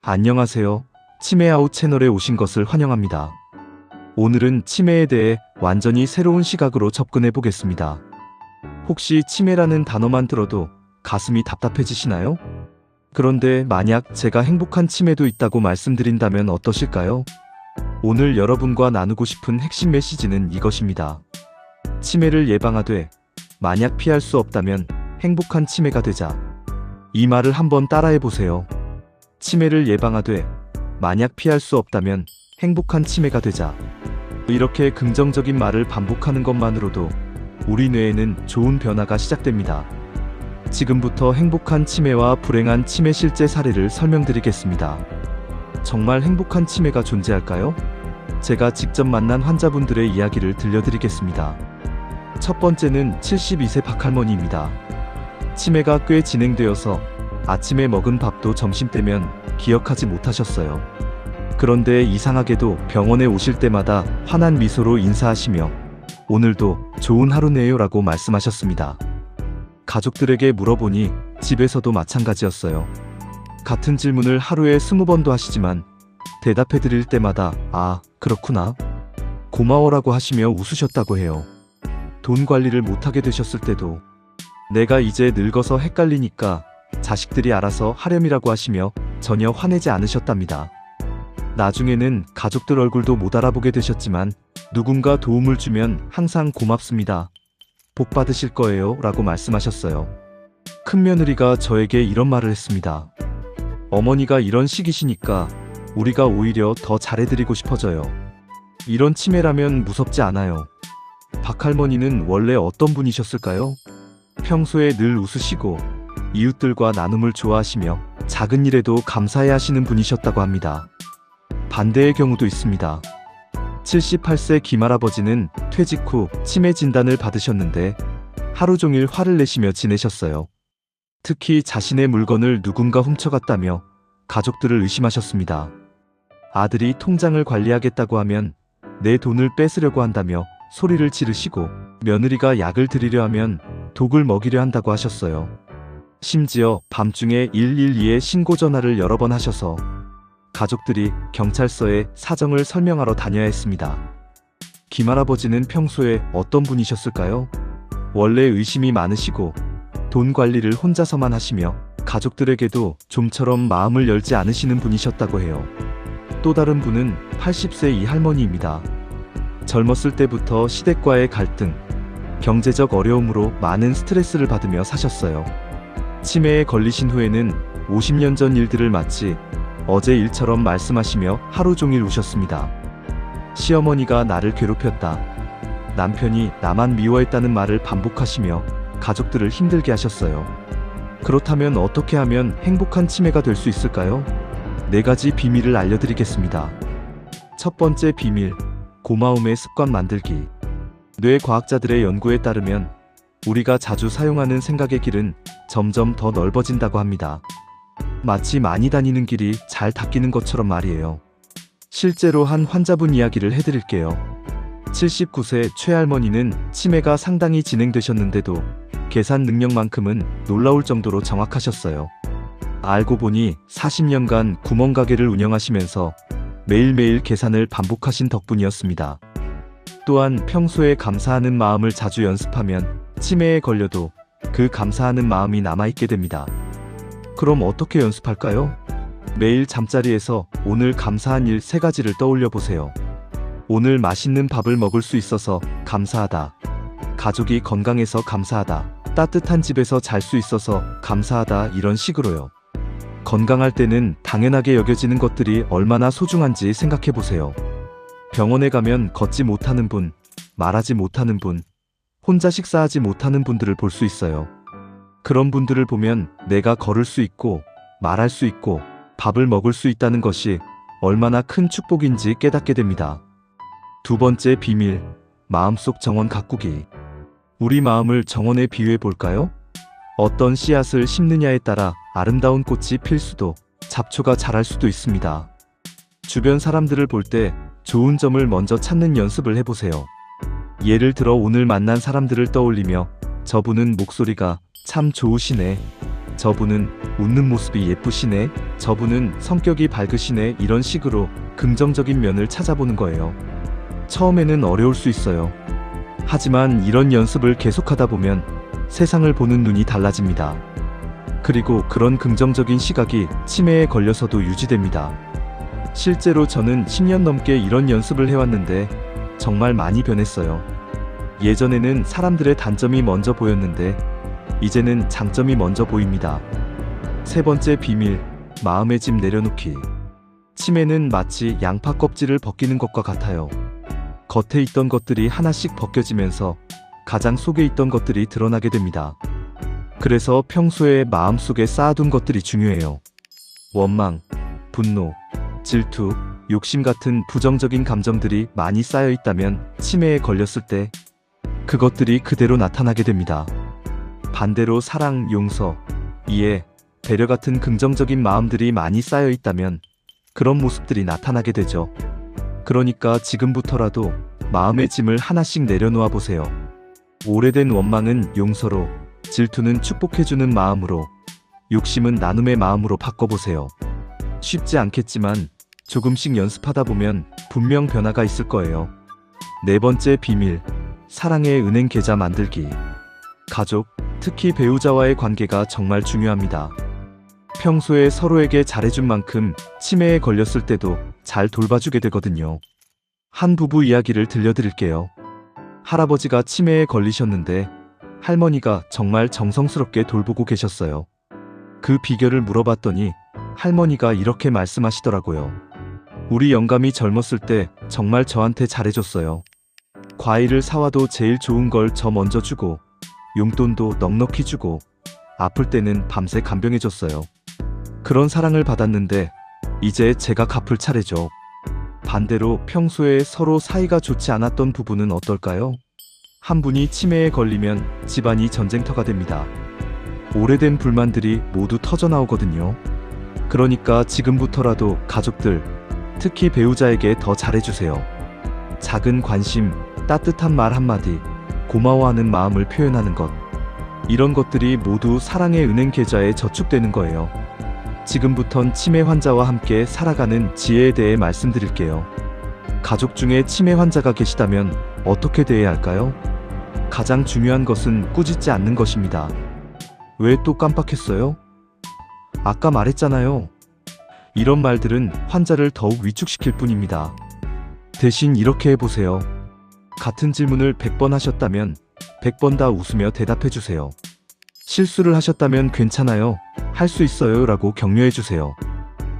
안녕하세요. 치매아웃 채널에 오신 것을 환영합니다. 오늘은 치매에 대해 완전히 새로운 시각으로 접근해 보겠습니다. 혹시 치매라는 단어만 들어도 가슴이 답답해지시나요? 그런데 만약 제가 행복한 치매도 있다고 말씀드린다면 어떠실까요? 오늘 여러분과 나누고 싶은 핵심 메시지는 이것입니다. 치매를 예방하되 만약 피할 수 없다면 행복한 치매가 되자. 이 말을 한번 따라해 보세요. 치매를 예방하되 만약 피할 수 없다면 행복한 치매가 되자. 이렇게 긍정적인 말을 반복하는 것만으로도 우리 뇌에는 좋은 변화가 시작됩니다. 지금부터 행복한 치매와 불행한 치매 실제 사례를 설명드리겠습니다. 정말 행복한 치매가 존재할까요? 제가 직접 만난 환자분들의 이야기를 들려드리겠습니다. 첫 번째는 72세 박할머니입니다. 치매가 꽤 진행되어서 아침에 먹은 밥도 점심때면 기억하지 못하셨어요. 그런데 이상하게도 병원에 오실 때마다 환한 미소로 인사하시며 오늘도 좋은 하루네요 라고 말씀하셨습니다. 가족들에게 물어보니 집에서도 마찬가지였어요. 같은 질문을 하루에 20번도 하시지만 대답해 드릴 때마다 아, 그렇구나. 고마워라고 하시며 웃으셨다고 해요. 돈 관리를 못하게 되셨을 때도 내가 이제 늙어서 헷갈리니까 자식들이 알아서 하렴이라고 하시며 전혀 화내지 않으셨답니다. 나중에는 가족들 얼굴도 못 알아보게 되셨지만 누군가 도움을 주면 항상 고맙습니다. 복 받으실 거예요 라고 말씀하셨어요. 큰며느리가 저에게 이런 말을 했습니다. 어머니가 이런 식이시니까 우리가 오히려 더 잘해드리고 싶어져요. 이런 치매라면 무섭지 않아요. 박할머니는 원래 어떤 분이셨을까요? 평소에 늘 웃으시고 이웃들과 나눔을 좋아하시며 작은 일에도 감사해 하시는 분이셨다고 합니다. 반대의 경우도 있습니다. 78세 김할아버지는 퇴직 후 치매 진단을 받으셨는데 하루 종일 화를 내시며 지내셨어요. 특히 자신의 물건을 누군가 훔쳐갔다며 가족들을 의심하셨습니다. 아들이 통장을 관리하겠다고 하면 내 돈을 뺏으려고 한다며 소리를 지르시고 며느리가 약을 드리려 하면 독을 먹이려 한다고 하셨어요. 심지어 밤중에 112에 신고 전화를 여러 번 하셔서 가족들이 경찰서에 사정을 설명하러 다녀야 했습니다. 김할아버지는 평소에 어떤 분이셨을까요? 원래 의심이 많으시고 돈 관리를 혼자서만 하시며 가족들에게도 좀처럼 마음을 열지 않으시는 분이셨다고 해요. 또 다른 분은 80세 이 할머니입니다. 젊었을 때부터 시댁과의 갈등, 경제적 어려움으로 많은 스트레스를 받으며 사셨어요. 치매에 걸리신 후에는 50년 전 일들을 마치 어제 일처럼 말씀하시며 하루 종일 우셨습니다. 시어머니가 나를 괴롭혔다. 남편이 나만 미워했다는 말을 반복하시며 가족들을 힘들게 하셨어요. 그렇다면 어떻게 하면 행복한 치매가 될 수 있을까요? 4가지 비밀을 알려드리겠습니다. 첫 번째 비밀, 고마움의 습관 만들기. 뇌과학자들의 연구에 따르면 우리가 자주 사용하는 생각의 길은 점점 더 넓어진다고 합니다. 마치 많이 다니는 길이 잘 닦이는 것처럼 말이에요. 실제로 한 환자분 이야기를 해드릴게요. 79세 최할머니는 치매가 상당히 진행되셨는데도 계산 능력만큼은 놀라울 정도로 정확하셨어요. 알고 보니 40년간 구멍가게를 운영하시면서 매일매일 계산을 반복하신 덕분이었습니다. 또한 평소에 감사하는 마음을 자주 연습하면 치매에 걸려도 그 감사하는 마음이 남아있게 됩니다. 그럼 어떻게 연습할까요? 매일 잠자리에서 오늘 감사한 일 3가지를 떠올려 보세요. 오늘 맛있는 밥을 먹을 수 있어서 감사하다. 가족이 건강해서 감사하다. 따뜻한 집에서 잘 수 있어서 감사하다. 이런 식으로요. 건강할 때는 당연하게 여겨지는 것들이 얼마나 소중한지 생각해 보세요. 병원에 가면 걷지 못하는 분, 말하지 못하는 분, 혼자 식사하지 못하는 분들을 볼 수 있어요. 그런 분들을 보면 내가 걸을 수 있고 말할 수 있고 밥을 먹을 수 있다는 것이 얼마나 큰 축복인지 깨닫게 됩니다. 두 번째 비밀, 마음속 정원 가꾸기. 우리 마음을 정원에 비유해 볼까요? 어떤 씨앗을 심느냐에 따라 아름다운 꽃이 필 수도 잡초가 자랄 수도 있습니다. 주변 사람들을 볼 때 좋은 점을 먼저 찾는 연습을 해보세요. 예를 들어 오늘 만난 사람들을 떠올리며 저분은 목소리가 참 좋으시네. 저분은 웃는 모습이 예쁘시네. 저분은 성격이 밝으시네 이런 식으로 긍정적인 면을 찾아보는 거예요. 처음에는 어려울 수 있어요. 하지만 이런 연습을 계속하다 보면 세상을 보는 눈이 달라집니다. 그리고 그런 긍정적인 시각이 치매에 걸려서도 유지됩니다. 실제로 저는 10년 넘게 이런 연습을 해왔는데 정말 많이 변했어요. 예전에는 사람들의 단점이 먼저 보였는데 이제는 장점이 먼저 보입니다. 세 번째 비밀, 마음의 짐 내려놓기. 치매는 마치 양파 껍질을 벗기는 것과 같아요. 겉에 있던 것들이 하나씩 벗겨지면서 가장 속에 있던 것들이 드러나게 됩니다. 그래서 평소에 마음속에 쌓아둔 것들이 중요해요. 원망, 분노, 질투, 욕심 같은 부정적인 감정들이 많이 쌓여 있다면 치매에 걸렸을 때 그것들이 그대로 나타나게 됩니다. 반대로 사랑, 용서, 이해, 배려 같은 긍정적인 마음들이 많이 쌓여 있다면 그런 모습들이 나타나게 되죠. 그러니까 지금부터라도 마음의 짐을 하나씩 내려놓아 보세요. 오래된 원망은 용서로, 질투는 축복해주는 마음으로, 욕심은 나눔의 마음으로 바꿔보세요. 쉽지 않겠지만 조금씩 연습하다 보면 분명 변화가 있을 거예요. 네 번째 비밀, 사랑의 은행 계좌 만들기. 가족, 특히 배우자와의 관계가 정말 중요합니다. 평소에 서로에게 잘해준 만큼 치매에 걸렸을 때도 잘 돌봐주게 되거든요. 한 부부 이야기를 들려드릴게요. 할아버지가 치매에 걸리셨는데 할머니가 정말 정성스럽게 돌보고 계셨어요. 그 비결을 물어봤더니 할머니가 이렇게 말씀하시더라고요. 우리 영감이 젊었을 때 정말 저한테 잘해줬어요. 과일을 사와도 제일 좋은 걸 저 먼저 주고 용돈도 넉넉히 주고 아플 때는 밤새 간병해줬어요. 그런 사랑을 받았는데 이제 제가 갚을 차례죠. 반대로 평소에 서로 사이가 좋지 않았던 부부는 어떨까요? 한 분이 치매에 걸리면 집안이 전쟁터가 됩니다. 오래된 불만들이 모두 터져나오거든요. 그러니까 지금부터라도 가족들, 특히 배우자에게 더 잘해주세요. 작은 관심, 따뜻한 말 한마디, 고마워하는 마음을 표현하는 것. 이런 것들이 모두 사랑의 은행 계좌에 저축되는 거예요. 지금부턴 치매 환자와 함께 살아가는 지혜에 대해 말씀드릴게요. 가족 중에 치매 환자가 계시다면 어떻게 대해야 할까요? 가장 중요한 것은 꾸짖지 않는 것입니다. 왜 또 깜빡했어요? 아까 말했잖아요. 이런 말들은 환자를 더욱 위축시킬 뿐입니다. 대신 이렇게 해보세요. 같은 질문을 100번 하셨다면 100번 다 웃으며 대답해주세요. 실수를 하셨다면 괜찮아요. 할 수 있어요. 라고 격려해주세요.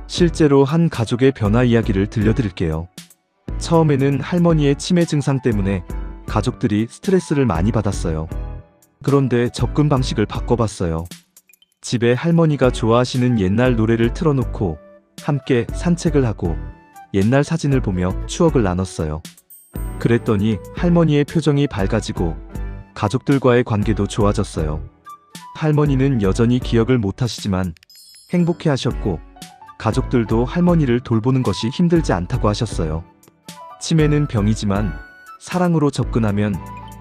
실제로 한 가족의 변화 이야기를 들려드릴게요. 처음에는 할머니의 치매 증상 때문에 가족들이 스트레스를 많이 받았어요. 그런데 접근 방식을 바꿔봤어요. 집에 할머니가 좋아하시는 옛날 노래를 틀어놓고 함께 산책을 하고 옛날 사진을 보며 추억을 나눴어요. 그랬더니 할머니의 표정이 밝아지고 가족들과의 관계도 좋아졌어요. 할머니는 여전히 기억을 못하시지만 행복해 하셨고 가족들도 할머니를 돌보는 것이 힘들지 않다고 하셨어요. 치매는 병이지만 사랑으로 접근하면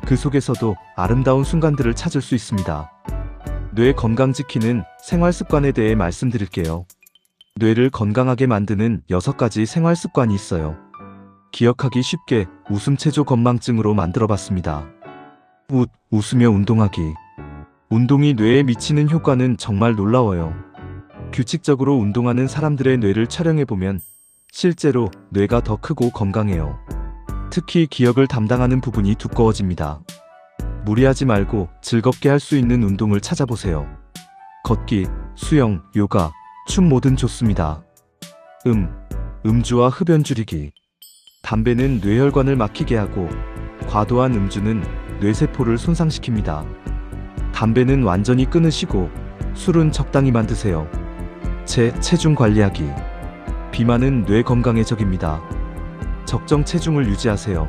그 속에서도 아름다운 순간들을 찾을 수 있습니다. 뇌 건강 지키는 생활 습관에 대해 말씀드릴게요. 뇌를 건강하게 만드는 6가지 생활 습관이 있어요. 기억하기 쉽게 웃음체조 건망증으로 만들어봤습니다. 웃으며 운동하기. 운동이 뇌에 미치는 효과는 정말 놀라워요. 규칙적으로 운동하는 사람들의 뇌를 촬영해보면 실제로 뇌가 더 크고 건강해요. 특히 기억을 담당하는 부분이 두꺼워집니다. 무리하지 말고 즐겁게 할 수 있는 운동을 찾아보세요. 걷기, 수영, 요가, 춤 뭐든 좋습니다. 음주와 흡연 줄이기. 담배는 뇌혈관을 막히게 하고 과도한 음주는 뇌세포를 손상시킵니다. 담배는 완전히 끊으시고 술은 적당히만 드세요. 체중 관리하기. 비만은 뇌 건강의 적입니다. 적정 체중을 유지하세요.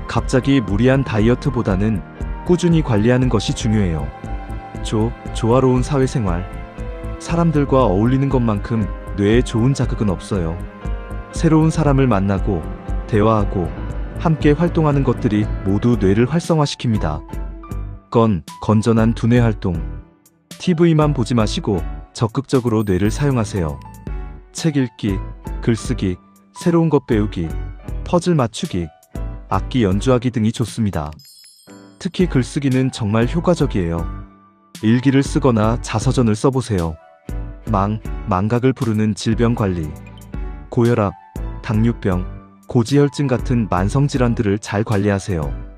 갑자기 무리한 다이어트보다는 꾸준히 관리하는 것이 중요해요. 조화로운 사회생활. 사람들과 어울리는 것만큼 뇌에 좋은 자극은 없어요. 새로운 사람을 만나고 대화하고 함께 활동하는 것들이 모두 뇌를 활성화시킵니다. 건전한 두뇌 활동. TV만 보지 마시고 적극적으로 뇌를 사용하세요. 책 읽기, 글쓰기, 새로운 것 배우기, 퍼즐 맞추기, 악기 연주하기 등이 좋습니다. 특히 글쓰기는 정말 효과적이에요. 일기를 쓰거나 자서전을 써보세요. 망각을 부르는 질병 관리, 고혈압, 당뇨병, 고지혈증 같은 만성질환들을 잘 관리하세요.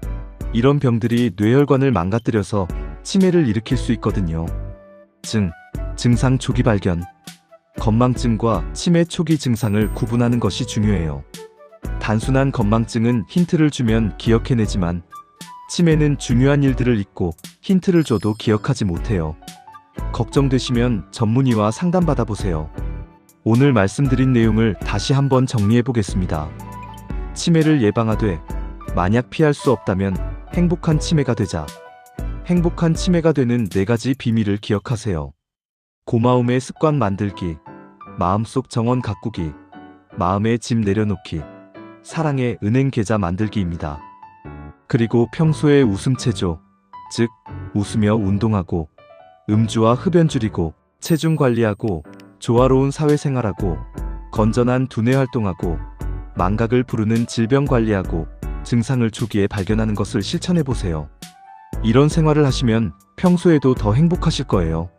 이런 병들이 뇌혈관을 망가뜨려서 치매를 일으킬 수 있거든요. 증상 초기 발견. 건망증과 치매 초기 증상을 구분하는 것이 중요해요. 단순한 건망증은 힌트를 주면 기억해내지만 치매는 중요한 일들을 잊고 힌트를 줘도 기억하지 못해요. 걱정되시면 전문의와 상담받아보세요. 오늘 말씀드린 내용을 다시 한번 정리해 보겠습니다. 치매를 예방하되 만약 피할 수 없다면 행복한 치매가 되자. 행복한 치매가 되는 4가지 비밀을 기억하세요. 고마움의 습관 만들기, 마음속 정원 가꾸기, 마음의 짐 내려놓기, 사랑의 은행 계좌 만들기입니다. 그리고 평소에 웃음 체조, 즉 웃으며 운동하고 음주와 흡연 줄이고 체중 관리하고 조화로운 사회생활하고 건전한 두뇌 활동하고 망각을 부르는 질병 관리하고 증상을 초기에 발견하는 것을 실천해보세요. 이런 생활을 하시면 평소에도 더 행복하실 거예요.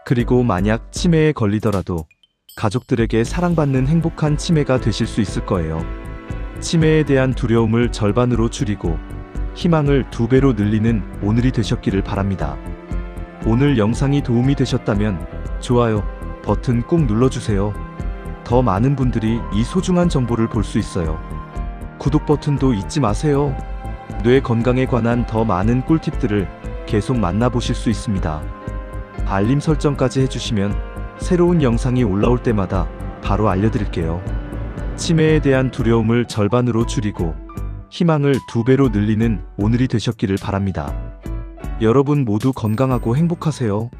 그리고 만약 치매에 걸리더라도 가족들에게 사랑받는 행복한 치매가 되실 수 있을 거예요. 치매에 대한 두려움을 절반으로 줄이고 희망을 2배로 늘리는 오늘이 되셨기를 바랍니다. 오늘 영상이 도움이 되셨다면 좋아요 버튼 꾹 눌러주세요. 더 많은 분들이 이 소중한 정보를 볼 수 있어요. 구독 버튼도 잊지 마세요. 뇌 건강에 관한 더 많은 꿀팁들을 계속 만나보실 수 있습니다. 알림 설정까지 해주시면 새로운 영상이 올라올 때마다 바로 알려드릴게요. 치매에 대한 두려움을 절반으로 줄이고 희망을 2배로 늘리는 오늘이 되셨기를 바랍니다. 여러분 모두 건강하고 행복하세요.